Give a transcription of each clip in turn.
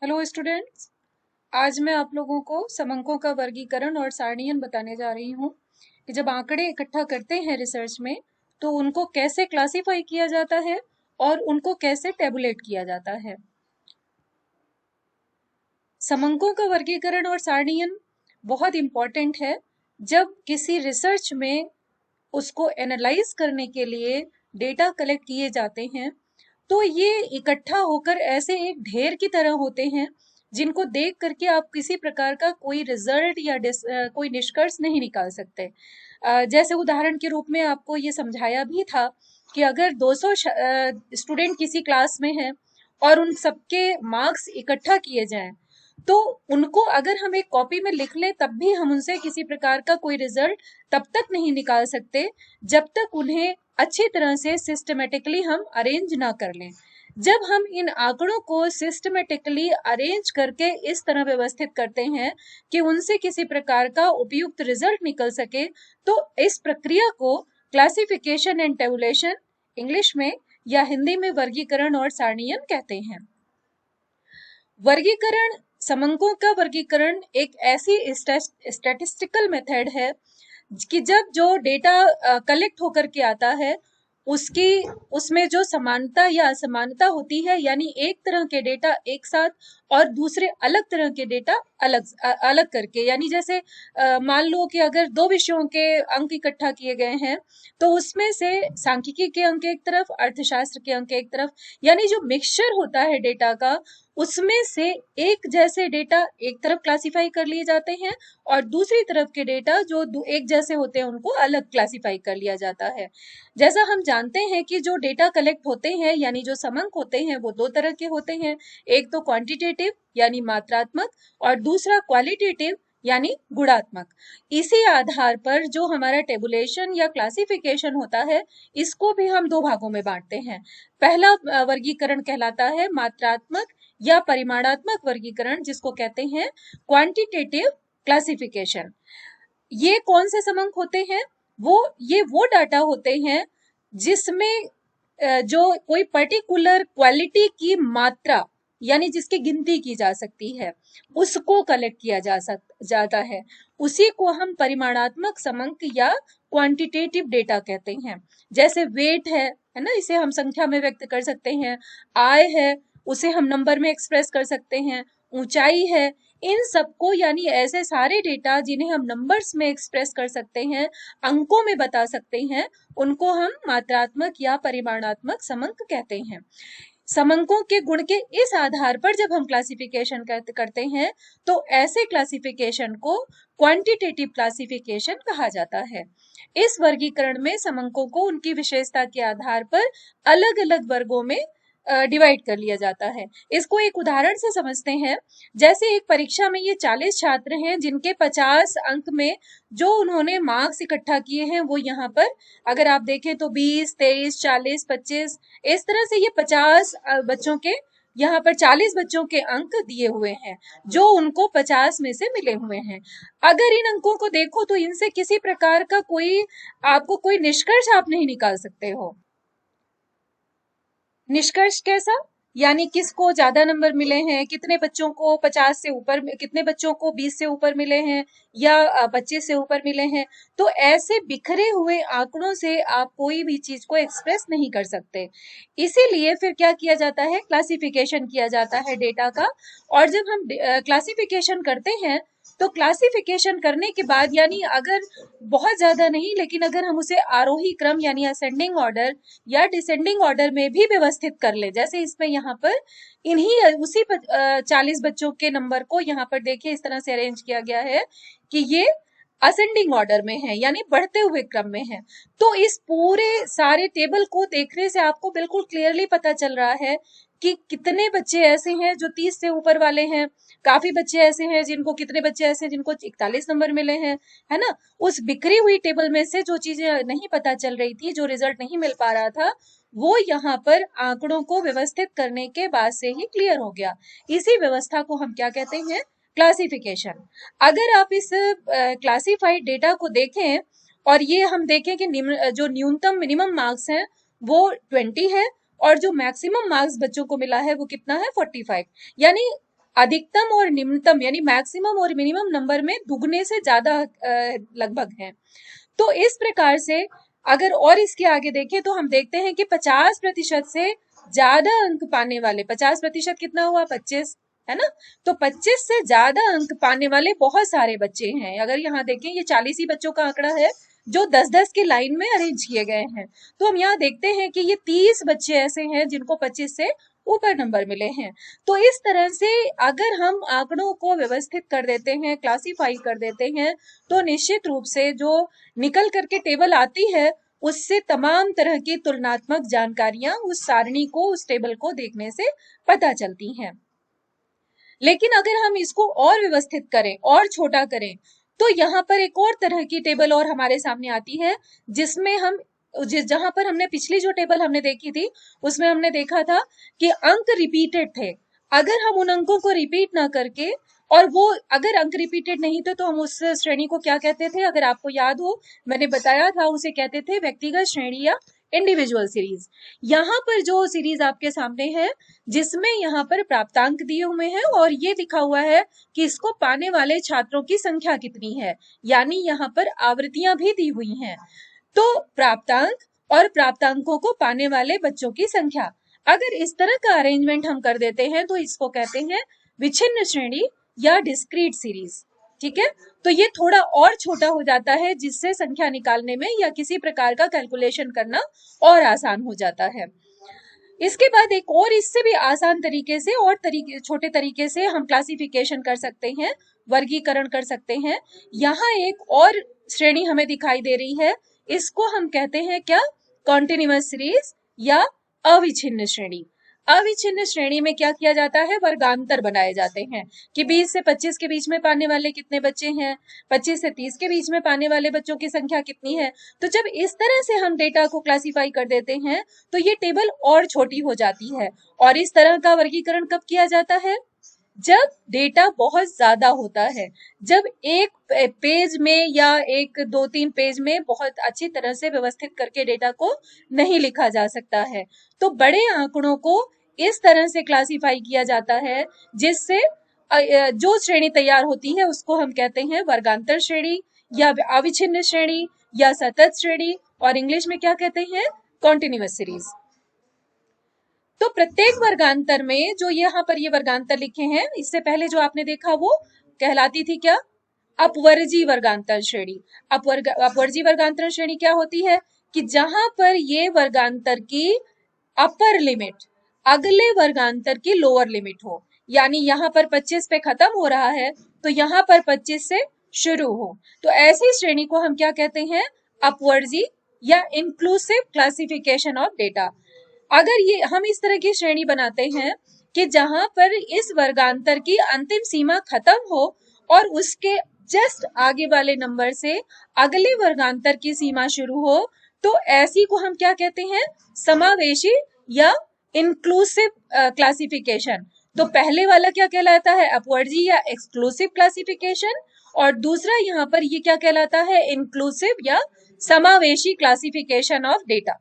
Hello students. आज मैं आप लोगों को समंकों का वर्गीकरण और सारणीयन बताने जा रही हूँ कि जब आंकड़े इकट्ठा करते हैं रिसर्च में तो उनको कैसे क्लासिफाई किया जाता है और उनको कैसे टेबुलेट किया जाता है। समंकों का वर्गीकरण और सारणीयन बहुत इम्पॉर्टेंट है। जब किसी रिसर्च में उसको एनालाइज करने के लिए डेटा कलेक्ट किए जाते हैं तो ये इकट्ठा होकर ऐसे एक ढेर की तरह होते हैं जिनको देख करके आप किसी प्रकार का कोई रिजल्ट या कोई निष्कर्ष नहीं निकाल सकते। जैसे उदाहरण के रूप में आपको ये समझाया भी था कि अगर 200 स्टूडेंट किसी क्लास में हैं और उन सबके मार्क्स इकट्ठा किए जाएं तो उनको अगर हम एक कॉपी में लिख लें तब भी हम उनसे किसी प्रकार का कोई रिजल्ट तब तक नहीं निकाल सकते जब तक उन्हें अच्छी तरह से सिस्टमेटिकली हम अरेंज ना कर लें। जब हम इन आंकड़ों को सिस्टमेटिकली अरेंज करके इस तरह व्यवस्थित करते हैं कि उनसे किसी प्रकार का उपयुक्त रिजल्ट निकल सके तो इस प्रक्रिया को क्लासिफिकेशन एंड टेबुलेशन इंग्लिश में या हिंदी में वर्गीकरण और सारणीयन कहते हैं। वर्गीकरण समंकों का वर्गीकरण एक ऐसी स्टैटिस्टिकल मेथड है कि जब जो डेटा कलेक्ट होकर के आता है उसकी उसमें जो समानता या असमानता होती है, यानी एक तरह के डेटा एक साथ और दूसरे अलग तरह के डेटा अलग करके, यानी जैसे मान लो कि अगर दो विषयों के अंक इकट्ठा किए गए हैं तो उसमें से सांख्यिकी के अंक एक तरफ, अर्थशास्त्र के अंक एक तरफ, यानी जो मिक्सचर होता है डेटा का उसमें से एक जैसे डेटा एक तरफ क्लासिफाई कर लिए जाते हैं और दूसरी तरफ के डेटा जो एक जैसे होते हैं उनको अलग क्लासिफाई कर लिया जाता है। जैसा हम जानते हैं कि जो डेटा कलेक्ट होते हैं यानी जो समंक होते हैं वो दो तरह के होते हैं, एक तो क्वांटिटेटिव यानी मात्रात्मक और दूसरा क्वालिटेटिव यानी गुणात्मक। इसी आधार पर जो हमारा टेबुलेशन या क्लासिफिकेशन होता है इसको भी हम दो भागों में बांटते हैं। पहला वर्गीकरण कहलाता है मात्रात्मक या परिमाणात्मक वर्गीकरण, जिसको कहते हैं क्वांटिटेटिव क्लासिफिकेशन। ये कौन से समंक होते हैं? वो डाटा होते हैं जिसमें जो कोई पर्टिकुलर क्वालिटी की मात्रा यानी जिसकी गिनती की जा सकती है उसको कलेक्ट किया जाता है, उसी को हम परिमाणात्मक समंक या क्वांटिटेटिव डेटा कहते हैं। जैसे वेट है ना, इसे हम संख्या में व्यक्त कर सकते हैं। आय है, उसे हम नंबर में एक्सप्रेस कर सकते हैं। ऊंचाई है, इन सबको यानी ऐसे सारे डेटा जिन्हें हम नंबर्स में एक्सप्रेस कर सकते हैं, अंकों में बता सकते हैं, उनको हम मात्रात्मक या परिमाणात्मक समंक कहते हैं। समंकों के गुण के इस आधार पर जब हम क्लासिफिकेशन करते हैं तो ऐसे क्लासिफिकेशन को क्वांटिटेटिव क्लासिफिकेशन कहा जाता है। इस वर्गीकरण में समंकों को उनकी विशेषता के आधार पर अलग अलग वर्गों में डिवाइड कर लिया जाता है। इसको एक उदाहरण से समझते हैं। जैसे एक परीक्षा में ये 40 छात्र हैं जिनके 50 अंक में जो उन्होंने मार्क्स इकट्ठा किए हैं वो यहाँ पर अगर आप देखें तो 20, 23, 40, 25 इस तरह से ये 50 बच्चों के यहाँ पर 40 बच्चों के अंक दिए हुए हैं जो उनको 50 में से मिले हुए हैं। अगर इन अंकों को देखो तो इनसे किसी प्रकार का आपको कोई निष्कर्ष आप नहीं निकाल सकते हो। निष्कर्ष कैसा? यानी किसको ज्यादा नंबर मिले हैं, कितने बच्चों को 50 से ऊपर, कितने बच्चों को 20 से ऊपर मिले हैं या 25 से ऊपर मिले हैं। तो ऐसे बिखरे हुए आंकड़ों से आप कोई भी चीज को एक्सप्रेस नहीं कर सकते। इसीलिए फिर क्या किया जाता है, क्लासिफिकेशन किया जाता है डेटा का। और जब हम क्लासिफिकेशन करते हैं तो क्लासिफिकेशन करने के बाद यानी अगर बहुत ज्यादा नहीं लेकिन अगर हम उसे आरोही क्रम यानी असेंडिंग ऑर्डर या डिसेंडिंग ऑर्डर में भी व्यवस्थित कर ले, जैसे इसमें यहाँ पर इन्हीं उसी 40 बच्चों के नंबर को यहाँ पर देखिए इस तरह से अरेंज किया गया है कि ये असेंडिंग ऑर्डर में है यानी बढ़ते हुए क्रम में है। तो इस पूरे सारे टेबल को देखने से आपको बिल्कुल क्लियरली पता चल रहा है कि कितने बच्चे ऐसे हैं जो 30 से ऊपर वाले हैं, काफी बच्चे ऐसे हैं जिनको, कितने बच्चे ऐसे हैं जिनको 41 नंबर मिले हैं, है ना। उस बिखरी हुई टेबल में से जो चीजें नहीं पता चल रही थी, जो रिजल्ट नहीं मिल पा रहा था, वो यहाँ पर आंकड़ों को व्यवस्थित करने के बाद से ही क्लियर हो गया। इसी व्यवस्था को हम क्या कहते हैं, क्लासिफिकेशन। अगर आप इस क्लासिफाइड डेटा को देखें और ये हम देखें कि जो न्यूनतम मिनिमम मार्क्स हैं वो 20 है और जो मैक्सिमम मार्क्स बच्चों को मिला है वो कितना है, 45। यानी अधिकतम और निम्नतम यानी मैक्सिमम और मिनिमम नंबर में दुगने से ज्यादा लगभग हैं। तो इस प्रकार से अगर और इसके आगे देखें तो हम देखते हैं कि 50% से ज्यादा अंक पाने वाले, 50% कितना हुआ, 25, है ना। तो 25 से ज्यादा अंक पाने वाले बहुत सारे बच्चे हैं। अगर यहाँ देखें, ये 40 ही बच्चों का आंकड़ा है जो 10-10 के लाइन में अरेंज किए गए हैं। तो हम यहाँ देखते हैं कि ये 30 बच्चे ऐसे हैं जिनको 25 से ऊपर नंबर मिले हैं। तो इस तरह से अगर हम आंकड़ों को व्यवस्थित कर देते हैं, क्लासिफाई कर देते हैं, तो निश्चित रूप से जो निकल करके टेबल आती है उससे तमाम तरह की तुलनात्मक जानकारियां उस सारणी को, उस टेबल को देखने से पता चलती हैं। लेकिन अगर हम इसको और व्यवस्थित करें और छोटा करें तो यहाँ पर एक और तरह की टेबल और हमारे सामने आती है, जिसमें हम जहां पर हमने पिछली जो टेबल हमने देखी थी उसमें हमने देखा था कि अंक रिपीटेड थे। अगर हम उन अंकों को रिपीट ना करके, और वो अगर अंक रिपीटेड नहीं थे तो हम उस श्रेणी को क्या कहते थे, अगर आपको याद हो मैंने बताया था, उसे कहते थे व्यक्तिगत श्रेणी या इंडिविजुअल सीरीज। यहाँ पर जो सीरीज आपके सामने है जिसमें यहाँ पर प्राप्तांक दिए हुए हैं और ये लिखा हुआ है कि इसको पाने वाले छात्रों की संख्या कितनी है, यानी यहाँ पर आवृत्तियां भी दी हुई हैं। तो प्राप्तांक और प्राप्तांकों को पाने वाले बच्चों की संख्या, अगर इस तरह का अरेंजमेंट हम कर देते हैं तो इसको कहते हैं विच्छिन्न श्रेणी या डिस्क्रीट सीरीज। ठीक है, तो ये थोड़ा और छोटा हो जाता है जिससे संख्या निकालने में या किसी प्रकार का कैलकुलेशन करना और आसान हो जाता है। इसके बाद एक और इससे भी आसान तरीके से और छोटे तरीके से हम क्लासिफिकेशन कर सकते हैं, वर्गीकरण कर सकते हैं। यहाँ एक और श्रेणी हमें दिखाई दे रही है, इसको हम कहते हैं क्या, कॉन्टिन्यूअस सीरीज या अविच्छिन्न श्रेणी। अविच्छिन्न श्रेणी में क्या किया जाता है, वर्गांतर बनाए जाते हैं कि 20 से 25 के बीच में पाने वाले कितने बच्चे हैं, 25 से 30 के बीच में पाने वाले बच्चों की संख्या कितनी है। तो जब इस तरह से हम डेटा को क्लासिफाई कर देते हैं तो ये टेबल और छोटी हो जाती है। और इस तरह का वर्गीकरण कब किया जाता है, जब डेटा बहुत ज्यादा होता है, जब एक पेज में या एक 2-3 पेज में बहुत अच्छी तरह से व्यवस्थित करके डेटा को नहीं लिखा जा सकता है, तो बड़े आंकड़ों को इस तरह से क्लासिफाई किया जाता है जिससे जो श्रेणी तैयार होती है उसको हम कहते हैं वर्गांतर श्रेणी या अविच्छिन्न श्रेणी या सतत श्रेणी, और इंग्लिश में क्या कहते हैं, कॉन्टिन्यूअस सीरीज। तो प्रत्येक वर्गांतर में जो यहाँ पर ये वर्गांतर लिखे हैं, इससे पहले जो आपने देखा वो कहलाती थी क्या, अपवर्जी वर्गांतर श्रेणी। अपवर्जी वर्गांतर श्रेणी क्या होती है कि जहां पर ये वर्गांतर की अपर लिमिट अगले वर्गांतर की लोअर लिमिट हो, यानी यहाँ पर 25 पे खत्म हो रहा है तो यहाँ पर 25 से शुरू हो, तो ऐसी श्रेणी को हम क्या कहते हैं, अपवर्जी या इंक्लूसिव क्लासिफिकेशन ऑफ डेटा। अगर ये हम इस तरह की श्रेणी बनाते हैं कि जहां पर इस वर्गांतर की अंतिम सीमा खत्म हो और उसके जस्ट आगे वाले नंबर से अगले वर्गांतर की सीमा शुरू हो, तो ऐसी को हम क्या कहते हैं, समावेशी या इंक्लूसिव क्लासिफिकेशन। तो पहले वाला क्या कहलाता है, अपवर्जी या एक्सक्लूसिव क्लासिफिकेशन, और दूसरा यहाँ पर ये क्या कहलाता है, इंक्लूसिव या समावेशी क्लासिफिकेशन ऑफ डेटा।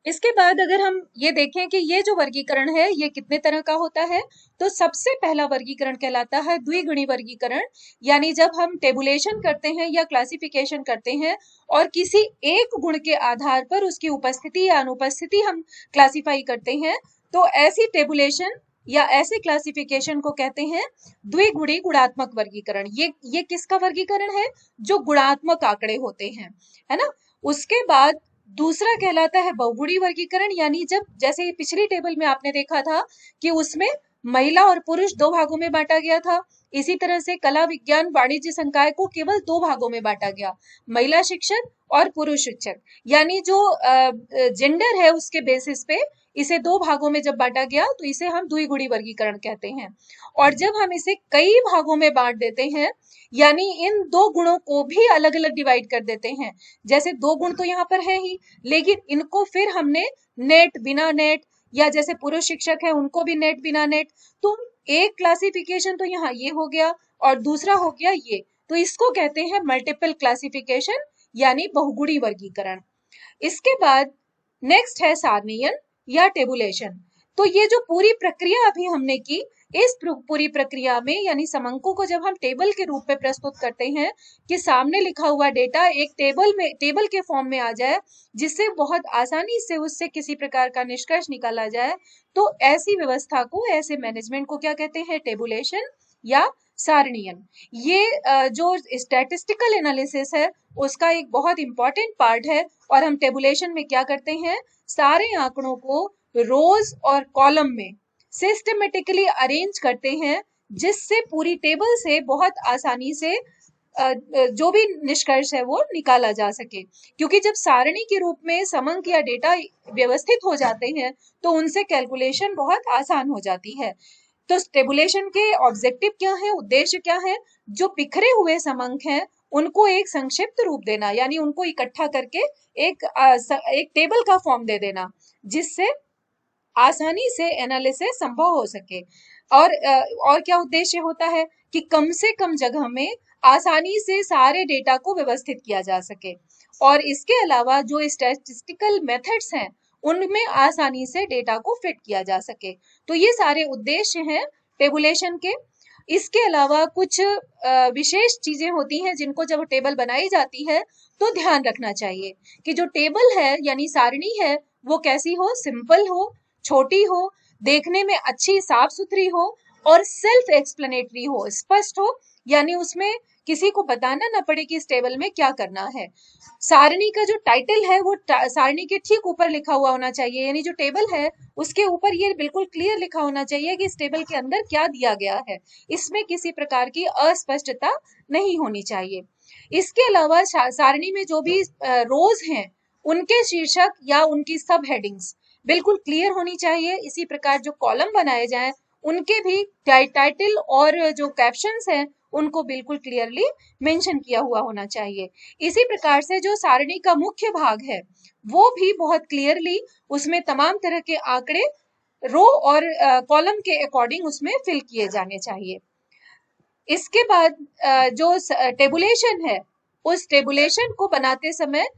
इसके बाद अगर हम ये देखें कि ये जो वर्गीकरण है ये कितने तरह का होता है, तो सबसे पहला वर्गीकरण कहलाता है द्विगुणी वर्गीकरण। यानी जब हम टेबुलेशन करते हैं या क्लासिफिकेशन करते हैं और किसी एक गुण के आधार पर उसकी उपस्थिति या अनुपस्थिति हम क्लासिफाई करते हैं, तो ऐसी टेबुलेशन या ऐसे क्लासिफिकेशन को कहते हैं द्विगुणी गुणात्मक वर्गीकरण। ये किसका वर्गीकरण है, जो गुणात्मक आंकड़े होते हैं, है ना। उसके बाद दूसरा कहलाता है बहुगुणी वर्गीकरण, यानी जब जैसे पिछली टेबल में आपने देखा था कि उसमें महिला और पुरुष 2 भागों में बांटा गया था, इसी तरह से कला विज्ञान वाणिज्य संकाय को केवल 2 भागों में बांटा गया, महिला शिक्षक और पुरुष शिक्षक, यानी जो जेंडर है उसके बेसिस पे इसे 2 भागों में जब बांटा गया तो इसे हम द्विगुणी वर्गीकरण कहते हैं। और जब हम इसे कई भागों में बांट देते हैं, यानी इन 2 गुणों को भी अलग अलग डिवाइड कर देते हैं, जैसे 2 गुण तो यहाँ पर है ही, लेकिन इनको फिर हमने नेट बिना नेट, या जैसे पुरुष शिक्षक है उनको भी नेट बिना नेट, तो एक क्लासिफिकेशन तो यहाँ ये हो गया और दूसरा हो गया ये, तो इसको कहते हैं मल्टीपल क्लासिफिकेशन यानी बहुगुणी वर्गीकरण। इसके बाद नेक्स्ट है सारणीयन या टेबुलेशन। तो ये जो पूरी प्रक्रिया अभी हमने की, इस पूरी प्रक्रिया में यानी समंकों को जब हम टेबल के रूप में प्रस्तुत करते हैं कि सामने लिखा हुआ डेटा एक टेबल के फॉर्म में आ जाए, जिससे बहुत आसानी से उससे किसी प्रकार का निष्कर्ष निकाला जाए, तो ऐसी व्यवस्था को, ऐसे मैनेजमेंट को क्या कहते हैं? टेबुलेशन या सारणीयन। ये जो स्टैटिस्टिकल एनालिसिस है उसका एक बहुत इंपॉर्टेंट पार्ट है। और हम टेबुलेशन में क्या करते हैं? सारे आंकड़ों को रोज और कॉलम में सिस्टमेटिकली अरेंज करते हैं, जिससे पूरी टेबल से बहुत आसानी से जो भी निष्कर्ष है वो निकाला जा सके। क्योंकि जब सारणी के रूप में समंक या डेटा व्यवस्थित हो जाते हैं तो उनसे कैलकुलेशन बहुत आसान हो जाती है। तो टेबुलेशन के ऑब्जेक्टिव क्या है, उद्देश्य क्या है? जो बिखरे हुए समंक हैं उनको एक संक्षिप्त रूप देना, यानी उनको इकट्ठा करके एक टेबल का फॉर्म दे देना, जिससे आसानी से एनालिसिस संभव हो सके। और क्या उद्देश्य होता है? कि कम से कम जगह में आसानी से सारे डेटा को व्यवस्थित किया जा सके। और इसके अलावा जो स्टैटिस्टिकल मेथड्स हैं उनमें आसानी से डेटा को फिट किया जा सके। तो ये सारे उद्देश्य हैं टेबुलेशन के। इसके अलावा कुछ विशेष चीजें होती हैं जिनको जब टेबल बनाई जाती है तो ध्यान रखना चाहिए कि जो टेबल है यानी सारणी है वो कैसी हो? सिंपल हो, छोटी हो, देखने में अच्छी साफ सुथरी हो और सेल्फ एक्सप्लेनेटरी हो, स्पष्ट हो, यानी उसमें किसी को बताना ना पड़े कि इस टेबल में क्या करना है। सारणी का जो टाइटल है वो सारणी के ठीक ऊपर लिखा हुआ होना चाहिए, यानी जो टेबल है उसके ऊपर ये बिल्कुल क्लियर लिखा होना चाहिए कि इस टेबल के अंदर क्या दिया गया है। इसमें किसी प्रकार की अस्पष्टता नहीं होनी चाहिए। इसके अलावा सारणी में जो भी रोज हैं उनके शीर्षक या उनकी सब हेडिंग्स बिल्कुल क्लियर होनी चाहिए। इसी प्रकार जो कॉलम बनाए जाएं उनके भी टाइटल और जो कैप्शंस हैं उनको बिल्कुल क्लियरली मेंशन किया हुआ होना चाहिए। इसी प्रकार से जो सारणी का मुख्य भाग है वो भी बहुत क्लियरली उसमें तमाम तरह के आंकड़े रो और कॉलम के अकॉर्डिंग उसमें फिल किए जाने चाहिए। इसके बाद जो टेबुलेशन है, उस टेबुलेशन को बनाते समय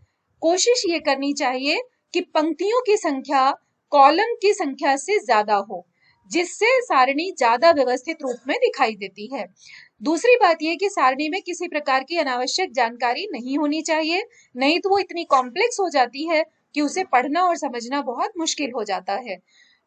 कोशिश ये करनी चाहिए कि पंक्तियों की संख्या कॉलम की संख्या से ज्यादा हो, जिससे सारणी ज्यादा व्यवस्थित रूप में दिखाई देती है। दूसरी बात यह कि सारणी में किसी प्रकार की अनावश्यक जानकारी नहीं होनी चाहिए, नहीं तो वो इतनी कॉम्प्लेक्स हो जाती है कि उसे पढ़ना और समझना बहुत मुश्किल हो जाता है।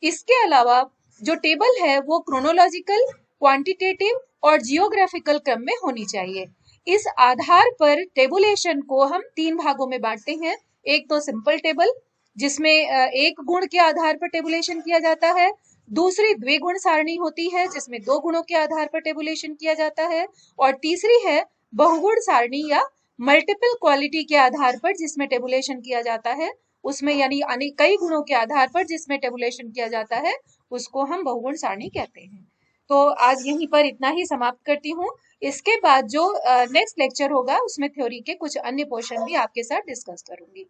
इसके अलावा जो टेबल है वो क्रोनोलॉजिकल, क्वांटिटेटिव और जियोग्राफिकल क्रम में होनी चाहिए। इस आधार पर टेबुलेशन को हम 3 भागों में बांटते हैं। एक तो सिंपल टेबल जिसमें एक गुण के आधार पर टेबुलेशन किया जाता है। दूसरी द्विगुण सारणी होती है जिसमें 2 गुणों के आधार पर टेबुलेशन किया जाता है। और तीसरी है बहुगुण सारणी या मल्टीपल क्वालिटी के आधार पर जिसमें टेबुलेशन किया जाता है। उसमें यानी कई गुणों के आधार पर जिसमें टेबुलेशन किया जाता है उसको हम बहुगुण सारणी कहते हैं। तो आज यहीं पर इतना ही समाप्त करती हूँ। इसके बाद जो नेक्स्ट लेक्चर होगा उसमें थ्योरी के कुछ अन्य पोर्शन भी आपके साथ डिस्कस करूंगी।